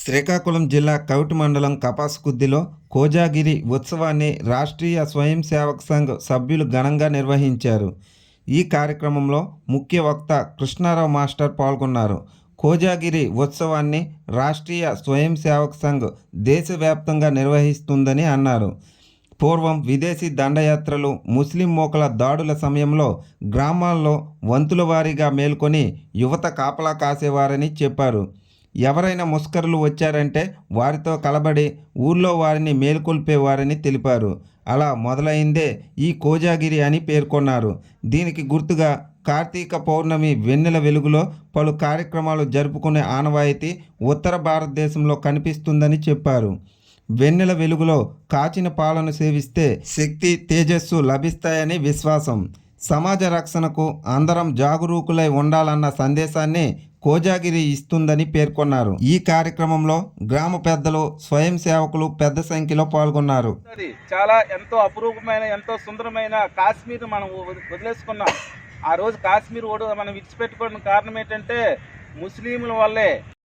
శ్రీకాకుళం జిల్లా కవిటి మండలం కపాసుకుద్దిలో కోజాగిరి ఉత్సవాన్ని రాష్ట్రీయ స్వయం సేవక్ సంఘ్ సభ్యులు ఘనంగా నిర్వహించారు. ఈ కార్యక్రమంలో ముఖ్య వక్త కృష్ణారావు మాస్టర్ పాల్గొన్నారు. కోజాగిరి ఉత్సవాన్ని రాష్ట్రీయ స్వయం సేవక్ సంఘ్ దేశవ్యాప్తంగా నిర్వహిస్తుందని అన్నారు. పూర్వం విదేశీ దండయాత్రలు, ముస్లిం మూకల దాడుల సమయంలో గ్రామాల్లో వంతుల వారీగా మేల్కొని యువత కాపలా కాసేవారని చెప్పారు. ఎవరైనా ముస్కరులు వచ్చారంటే వారితో కలబడి ఊర్లో వారిని మేల్కొల్పేవారని తెలిపారు. అలా మొదలైందే ఈ కోజాగిరి అని పేర్కొన్నారు. దీనికి గుర్తుగా కార్తీక పౌర్ణమి వెన్నెల వెలుగులో పలు కార్యక్రమాలు జరుపుకునే ఆనవాయితీ ఉత్తర భారతదేశంలో కనిపిస్తుందని చెప్పారు. వెన్నెల వెలుగులో కాచిన పాలను సేవిస్తే శక్తి, తేజస్సు లభిస్తాయని విశ్వాసం. సమాజ రక్షణకు అందరం జాగరూకులై ఉండాలన్న సందేశాన్ని కోజాగిరి ఇస్తుందని పేర్కొన్నారు. ఈ కార్యక్రమంలో గ్రామ పెద్దలు, స్వయం సేవకులు పెద్ద సంఖ్యలో పాల్గొన్నారు. చాలా ఎంతో అపురూపమైన, ఎంతో సుందరమైన కాశ్మీర్ మనం వదిలేసుకున్నాం. ఆ రోజు కాశ్మీర్ మనం విడిచిపెట్టుకోవడానికి కారణం ఏంటంటే ముస్లింల వల్లే.